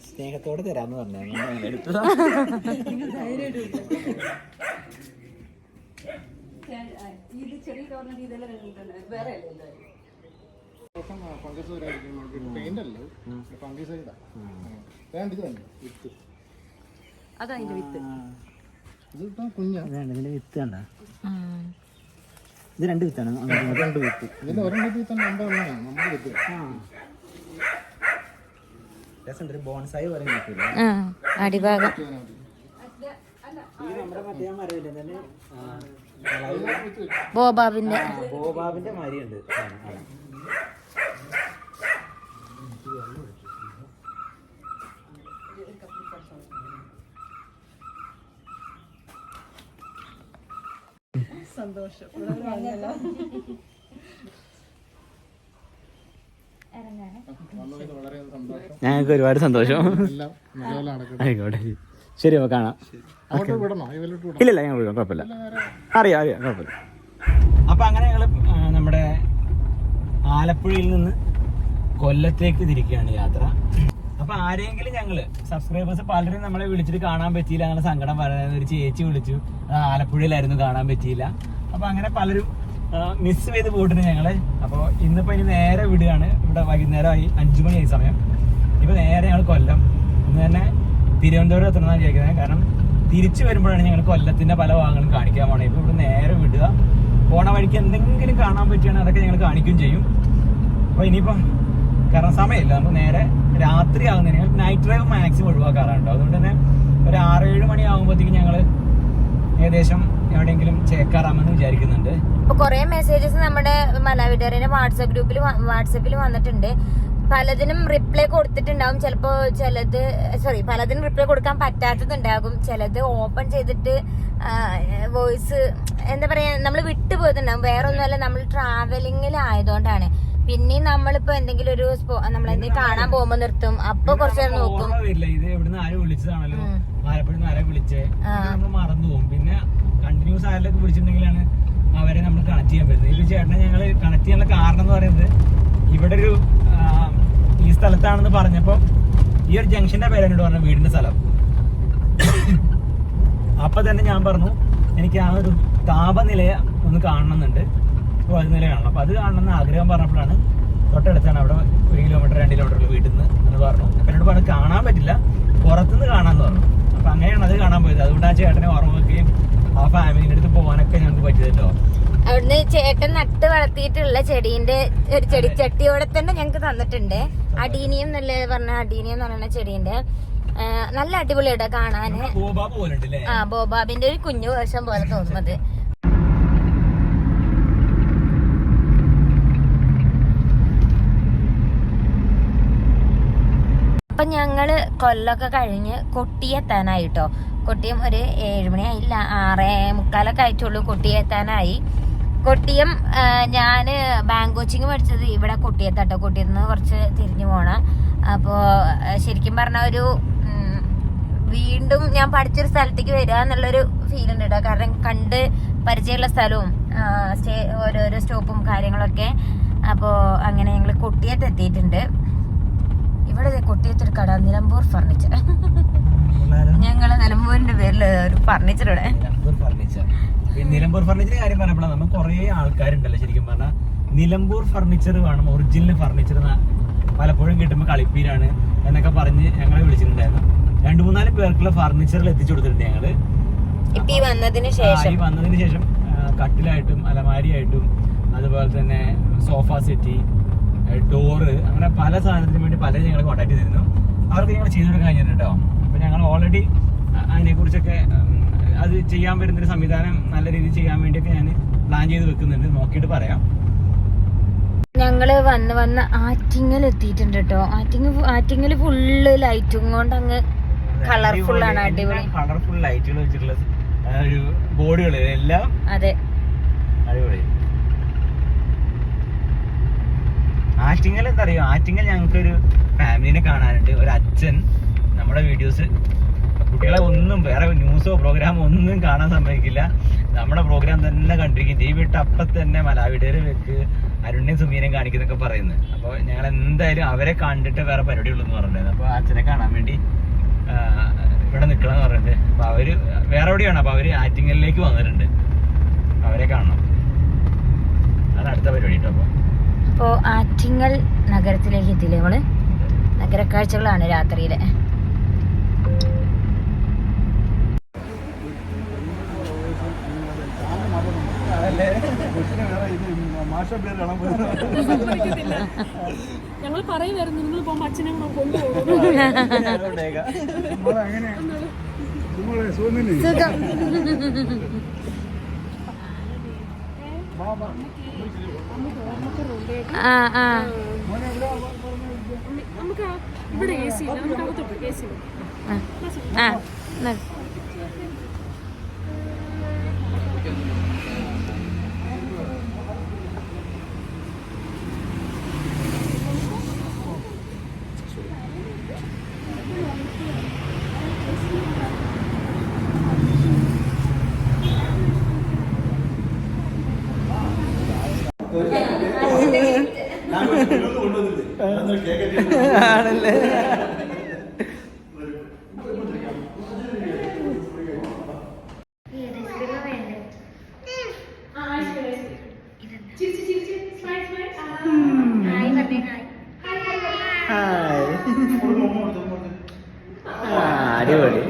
സ്നേഹത്തോടെ തരാന്ന് പറഞ്ഞു എടുത്തതാ. ഇത് ചെറിയ ഗവൺമെന്റ് ഇതെല്ലാം വേറെ അല്ലേ അതാ അതിന്റെ വിത്ത്. ഇതിന്റെ വിത്ത് കണ്ട, ഇത് രണ്ട് വിത്താണ്. രണ്ട് വിത്ത് രസമുണ്ട്, ഒരു ബോൺസായി പോലെ നിൽക്കില്ല അടിഭാഗം. നമ്മുടെ മറ്റേ മരമില്ല ബോബാബിന്റെ മരിയുണ്ട്. സന്തോഷം. ഞങ്ങൾക്ക് ഒരുപാട് സന്തോഷം. ആയിക്കോട്ടെ, ശരി, അപ്പൊ കാണാം. ഇല്ല ഞാൻ വിടാം, കുഴപ്പമില്ല, അറിയാം കുഴപ്പമില്ല. അപ്പൊ അങ്ങനെ ഞങ്ങള് നമ്മുടെ ആലപ്പുഴയിൽ നിന്ന് കൊല്ലത്തേക്ക് തിരിക്കുകയാണ് യാത്ര. അപ്പൊ ആരെങ്കിലും ഞങ്ങള് സബ്സ്ക്രൈബേഴ്സ് പലരും നമ്മളെ വിളിച്ചിട്ട് കാണാൻ പറ്റിയില്ല, അങ്ങനെ സങ്കടം പറയുന്നത്. ഒരു ചേച്ചി വിളിച്ചു, അത് ആലപ്പുഴയിലായിരുന്നു, കാണാൻ പറ്റിയില്ല. അപ്പൊ അങ്ങനെ പലരും മിസ് ചെയ്ത് പോയിട്ടുണ്ട് ഞങ്ങള്. അപ്പോൾ ഇന്നിപ്പോ ഇനി നേരെ വിടുകയാണ്. ഇവിടെ വൈകുന്നേരമായി 5 മണിയായി സമയം. ഇപ്പൊ നേരെ ഞങ്ങൾ കൊല്ലം, ഇന്ന് തന്നെ തിരുവനന്തപുരം എത്തണമെന്നാണ് വിചാരിക്കുന്നത്. കാരണം തിരിച്ചു വരുമ്പോഴാണ് ഞങ്ങൾ കൊല്ലത്തിന്റെ പല ഭാഗങ്ങളും കാണിക്കാൻ പോണേ. ഇപ്പൊ ഇവിടെ നേരെ വിടുക, പോണ വഴിക്ക് എന്തെങ്കിലും കാണാൻ പറ്റുകയാണെങ്കിൽ അതൊക്കെ ഞങ്ങൾ കാണിക്കുകയും ചെയ്യും. അപ്പൊ ഇനിയിപ്പം കാരണം സമയമില്ല, നമുക്ക് നേരെ രാത്രി ആകുന്നതിന് നൈറ്റ് ഡ്രൈവ് മാക്സിമം ഒഴിവാക്കാറുണ്ട്. അതുകൊണ്ട് തന്നെ ഒരു 6-7 മണി ആകുമ്പോഴത്തേക്കും ഞങ്ങൾ ഏകദേശം എവിടെയെങ്കിലും ചേക്കാറാമെന്ന് വിചാരിക്കുന്നുണ്ട്. ഇപ്പൊ കുറെ മെസ്സേജസ് നമ്മുടെ മലാവിഡറിന്റെ വാട്സപ്പിൽ വന്നിട്ടുണ്ട്. പലതിനും റിപ്ലൈ കൊടുത്തിട്ടുണ്ടാവും, ചിലപ്പോ പലതിനും റിപ്ലൈ കൊടുക്കാൻ പറ്റാത്തതുണ്ടാകും. ചിലത് ഓപ്പൺ ചെയ്തിട്ട് വോയിസ് എന്താ പറയാ നമ്മൾ വിട്ടുപോയിട്ടുണ്ടാവും. വേറെ ഒന്നുമല്ല, നമ്മൾ ട്രാവലിങ്ങിലായതുകൊണ്ടാണ്. പിന്നെ നമ്മളിപ്പോ എന്തെങ്കിലും ഒരു നമ്മളെന്തെങ്കിലും കാണാൻ പോകുമ്പോ നിർത്തും, അപ്പൊ കുറച്ചു നേരം നോക്കും. വരില്ല ഇത് എവിടുന്ന് ആരും വിളിച്ചതാണല്ലോ, ആലപ്പുഴ ആരെ വിളിച്ചേ, നമ്മൾ മറന്നു പോകും. പിന്നെ കണ്ടിന്യൂസ് ആരിലൊക്കെ വിളിച്ചിട്ടുണ്ടെങ്കിലാണ് അവരെ നമ്മൾ കണക്ട് ചെയ്യാൻ പറ്റുന്നത്. ഇത് ചേട്ടനെ ഞങ്ങൾ കണക്ട് ചെയ്യാനുള്ള കാരണം എന്ന് പറയുന്നത് ഇവിടെ ഒരു ഈ സ്ഥലത്താണെന്ന് പറഞ്ഞപ്പോ ഈ ഒരു ജംഗ്ഷന്റെ പേര് എന്നോട് പറഞ്ഞു, വീടിന്റെ സ്ഥലം. അപ്പൊ തന്നെ ഞാൻ പറഞ്ഞു എനിക്ക് ആ ഒരു താപനിലയെ ഒന്ന് കാണണമെന്നുണ്ട്, നില കാണണം. അപ്പൊ അത് കാണണമെന്ന് ആഗ്രഹം പറഞ്ഞപ്പോഴാണ് തൊട്ടടുത്താണ് അവിടെ 1 കിലോമീറ്റർ 2 കിലോമീറ്റർ വീട്ടിൽ നിന്ന് എന്ന് പറഞ്ഞു. അപ്പൊ എന്നോട് പറഞ്ഞു കാണാൻ പറ്റില്ല, പുറത്തുനിന്ന് കാണാന്ന് പറഞ്ഞു. അപ്പൊ അങ്ങനെയാണ് അത് കാണാൻ പോയത്. അതുകൊണ്ട് ആ ചേട്ടനെ ഓർമ്മ വെക്കുകയും ആ ഫാമിലിന്റെ അടുത്ത് പോകാനൊക്കെ ഞങ്ങൾക്ക് പറ്റിയത് കേട്ടോ. അവിടുന്ന് ചേട്ടൻ നട്ട് വളർത്തിയിട്ടുള്ള ചെടീന്റെ ഒരു ചെടിച്ചട്ടിയോടെ തന്നെ ഞങ്ങക്ക് തന്നിട്ടുണ്ട്. അടീനിയം എന്നല്ലേ പറഞ്ഞ, അടീനിയം എന്ന് പറയുന്ന ചെടീന്റെ നല്ല അടിപൊളിയായിട്ടാ കാണാന്. ബോബാബിന്റെ ഒരു കുഞ്ഞു വേഷം പോലെ തോന്നുന്നത്. അപ്പൊ ഞങ്ങള് കൊല്ലൊക്കെ കഴിഞ്ഞ് കൊട്ടിയെത്താനായിട്ടോ. കൊട്ടിയം ഒരു 7 മണി ആയില്ല, 6:45 ആയിട്ടുള്ളൂ കൊട്ടിയെത്താനായി. കൊട്ടിയം ഞാന് ബാങ്ക് കോച്ചിങ് പഠിച്ചത് ഇവിടെ കൊട്ടിയത്താട്ടോ. കൊട്ടിയത്ത് കുറച്ച് തിരിഞ്ഞു പോണം. അപ്പോ ശരിക്കും പറഞ്ഞ ഒരു വീണ്ടും ഞാൻ പഠിച്ചൊരു സ്ഥലത്തേക്ക് വരിക എന്നുള്ളൊരു ഫീൽ ഉണ്ട് കേട്ടോ. കാരണം കണ്ട് പരിചയമുള്ള സ്ഥലവും ഓരോരോ സ്റ്റോപ്പും കാര്യങ്ങളൊക്കെ. അപ്പോൾ അങ്ങനെ ഞങ്ങൾ കൊട്ടിയത്ത് എത്തിയിട്ടുണ്ട്. ഇവിടെ കൊട്ടിയത്തൊരു കട, നിലമ്പൂർ ഫർണിച്ചർ. ഞങ്ങള് നിലമ്പൂരിന്റെ പേരിൽ ഒരു ഫർണിച്ചർ ഇവിടെ. നിലമ്പൂർ ഫർണിച്ചർ കാര്യം പറഞ്ഞപ്പോഴാണ് നമുക്ക് കുറെ ആൾക്കാരുണ്ടല്ലോ ശരിക്കും പറഞ്ഞാൽ നിലമ്പൂർ ഫർണിച്ചർ വേണം, ഒറിജിനൽ ഫർണിച്ചർ പലപ്പോഴും കിട്ടുമ്പോൾ കളിപ്പീരാണ് എന്നൊക്കെ പറഞ്ഞ് ഞങ്ങളെ വിളിച്ചിട്ടുണ്ടായിരുന്നു. 2-3 പേർക്കുള്ള ഫർണിച്ചറിൽ എത്തിച്ചു കൊടുത്തിട്ടുണ്ട് ഞങ്ങള്. ഈ വന്നതിന് ശേഷം കട്ടിലായിട്ടും അലമാരിയായിട്ടും അതുപോലെ തന്നെ സോഫ സെറ്റി, ഡോറ്, അങ്ങനെ പല സാധനത്തിനും വേണ്ടി പലരും ഞങ്ങൾ കോൺടാക്ട് ചെയ്തിരുന്നു. അവർക്ക് ഞങ്ങൾ ചെയ്തു കൊടുക്കാൻ കഴിഞ്ഞിട്ടുണ്ട് കേട്ടോ. അപ്പൊ ഞങ്ങൾ ഓൾറെഡി അതിനെ കുറിച്ചൊക്കെ അത് ചെയ്യാൻ വരുന്നൊരു സംവിധാനം നല്ല രീതിയിൽ ചെയ്യാൻ വേണ്ടിയൊക്കെ ഞാൻ പ്ലാൻ ചെയ്ത് വെക്കുന്നുണ്ട്. നോക്കിയിട്ട് പറയാം. ഞങ്ങള് വന്ന് ആറ്റിങ്ങൽ എത്തിയിട്ടുണ്ട് കേട്ടോ. ആറ്റിങ്ങൽ ഫുള്ള് ലൈറ്റും കൊണ്ട് അങ്ങ് കളർഫുൾ ആണ്, അടിപൊളി കളർഫുൾ ലൈറ്റുകൾ വെച്ചിട്ടുള്ള ഒരു ബോർഡുകൾ എല്ലാം. അതെ, അടിപൊളി. ആറ്റിങ്ങൽ എന്താ അറിയോ, ആറ്റിങ്ങൽ ഞങ്ങൾക്കൊരു ഫാമിലിനെ കാണാനുണ്ട്. ഒരു അച്ഛൻ നമ്മുടെ വീഡിയോസ്, കുട്ടികളെ ഒന്നും വേറെ ന്യൂസോ പ്രോഗ്രാമോ ഒന്നും കാണാൻ സമ്മതിക്കില്ല, നമ്മുടെ പ്രോഗ്രാം തന്നെ കണ്ടിരിക്കും. ടി വി ഇട്ട് അപ്പം തന്നെ മലാവിടേര് വെക്ക് അരുണിനെയും സുമീനെയും കാണിക്കുന്നൊക്കെ പറയുന്നത്. അപ്പോൾ ഞങ്ങൾ എന്തായാലും അവരെ കണ്ടിട്ട് വേറെ പരിപാടി ഉള്ളൂ എന്ന് പറഞ്ഞിട്ടുണ്ടായിരുന്നു. അപ്പോൾ അച്ഛനെ കാണാൻ വേണ്ടി ഇവിടെ നിൽക്കണം എന്ന് പറഞ്ഞിട്ട്, അപ്പോൾ അവര് വേറെ എവിടെയാണ്, അപ്പോൾ അവര് ആറ്റിങ്ങലിലേക്ക് വന്നിട്ടുണ്ട്. അവരെ കാണണം, അതാണ് അടുത്ത പരിപാടി കേട്ടോ. അപ്പോൾ ആറ്റിങ്ങൽ നഗരത്തിലേക്ക് എത്തിയില്ലേ നമ്മള്. നഗരക്കാഴ്ചകളാണ് രാത്രിയിലെ. ഞങ്ങൾ പറയുമായിരുന്നു നിങ്ങൾ പോകുമ്പോ അച്ഛനെ കൊണ്ടുപോകും. നമുക്ക് ഇവിടെ AC ഇല്ല, നമുക്ക് അകത്തോട്ട് AC ആണല്ലേ. അടിപൊളി.